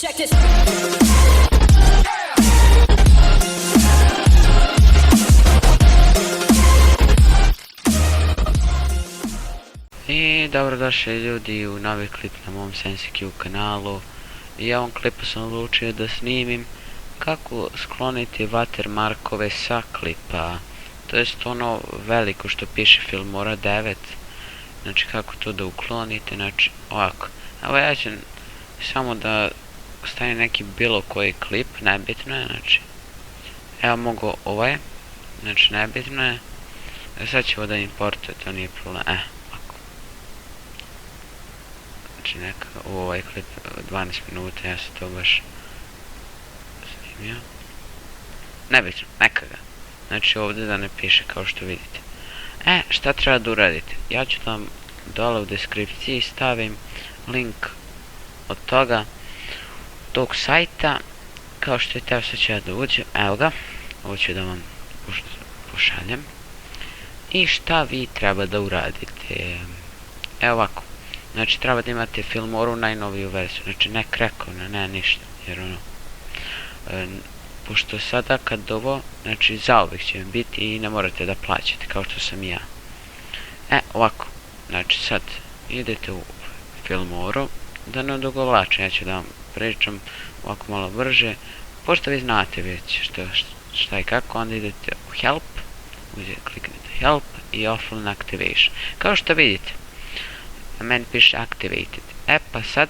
Check this. I dobrodošli ljudi u novi klip na mom SenseQ kanalu. I ovom klipu sam odlučio da snimim kako skloniti watermarkove sa klipa. To jest ono veliko što piše Filmora 9. Znači kako to da uklonite, znači ovako. Evo ja ću samo da stavim neki bilo koji klip, nebitno je, znači. Evo mogu ovaj, znači nebitno je. Sad ću ovo da importuje, to nije problem, ovako. Znači neka u ovaj klip 12 minuta, ja sam to baš snimio. Nebitno, neka ga. Znači ovdje da ne piše kao što vidite. Šta treba da uradite? Ja ću vam dole u deskripciji stavim link od tog sajta. Kao što je teo, sad ću ja da uđem. Evo ga. Ovo ću da vam pošaljem. I šta vi treba da uradite? Evo ovako. Znači treba da imate Filmoru najnoviju verziju. Znači ne krekovna, ne ništa. Jer ono... pošto sada kad ovo, znači zauvijek će biti i ne morate da plaćate kao što sam ja. Ovako, znači sad idete u Filmoru, da ne odugovlačim, ja ću da vam pričam ovako malo brže, pošto vi znate već šta i kako, onda idete u Help, ovdje kliknete Help i Offline Activation. Kao što vidite, meni piše Activated. Pa sad,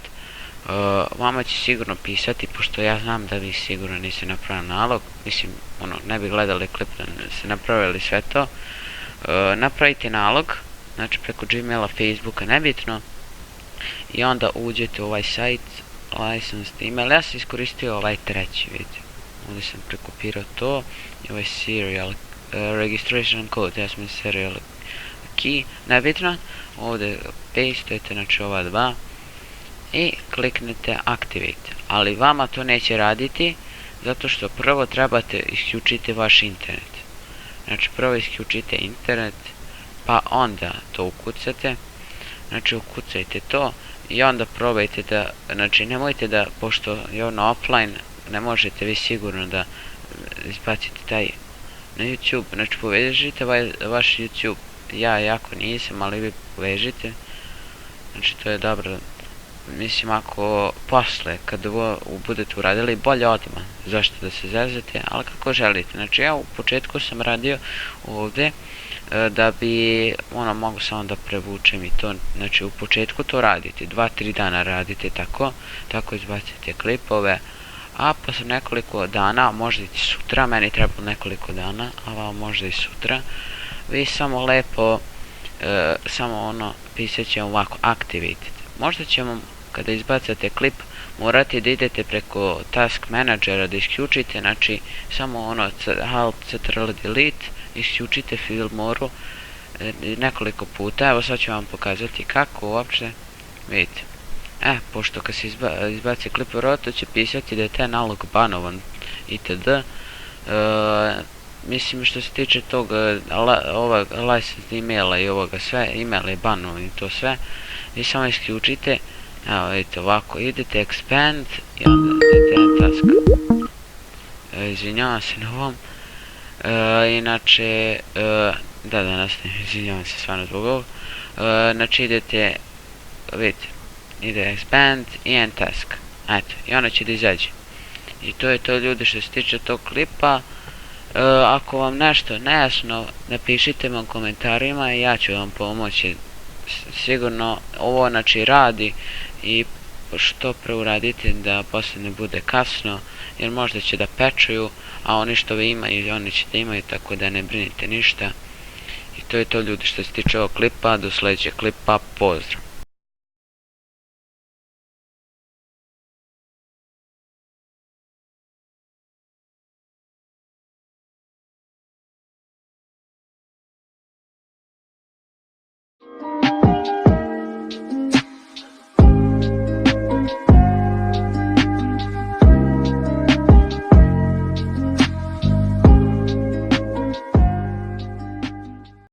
vama će sigurno pisati, pošto ja znam da vi sigurno niste napravili nalog, mislim, ne bi gledali klip da ste napravili sve to. Napravite nalog, znači preko Gmaila, Facebooka, nebitno, i onda uđete u ovaj sajt, licensed email, ja sam iskoristio ovaj treći, vidite, ovdje sam prekopirao to, i ovaj serial, registration code, ja sam serial key, nebitno, ovdje pastujete, znači ova dva, i kliknete Activate, ali vama to neće raditi zato što prvo trebate isključiti vaš internet. Znači prvo isključite internet, pa onda to ukucate, znači ukucajte to i onda probajte da, znači nemojte da, pošto je ono offline, ne možete vi sigurno da izbacite taj na YouTube, znači povežite vaš YouTube, ja jako nisam, ali vi povežite, znači to je dobro. Mislim, ako posle, kad ovo budete uradili, bolje odmah, zašto da se zezete, ali kako želite. Znači ja u početku sam radio ovdje da bi mogu samo da prevučem i to, znači u početku to radite, 2-3 dana radite tako izbacite klipove, a posle nekoliko dana, možda i sutra, meni treba nekoliko dana, a vam možda i sutra, vi samo lepo, samo pisat će ovako, activated. Možda će vam, kada izbacate klip, morate da idete preko task menadžera da isključite, znači samo halt ctrl delete, isključite Filmoru nekoliko puta. Evo sad ću vam pokazati kako uopšte, vidite. Pošto kad se izbaci klip, vjerojatno će pisati da je taj nalog banovan itd. Mislim što se tiče tog ovog license emaila i ovoga sve, email je banovan i to sve, vi samo isključite. Evo vidite ovako, idete expand i onda idete na task. Izvinjavam se na ovom. Inače, da nastavim, izvinjavam se stvarno zbog ovog. Znači idete, vidite, ide expand i end task. Eto, i ona će da izađe. I to je to ljudi što se tiče tog klipa. Ako vam nešto nejasno, napišite me u komentarima i ja ću vam pomoći. Sigurno ovo znači radi i što pre uradite da posle ne bude kasno, jer možda će da pečuju, a oni što vi imaju oni će da imaju, tako da ne brinite ništa. I to je to ljudi što se tiče ovog klipa, do sljedećeg klipa, pozdrav.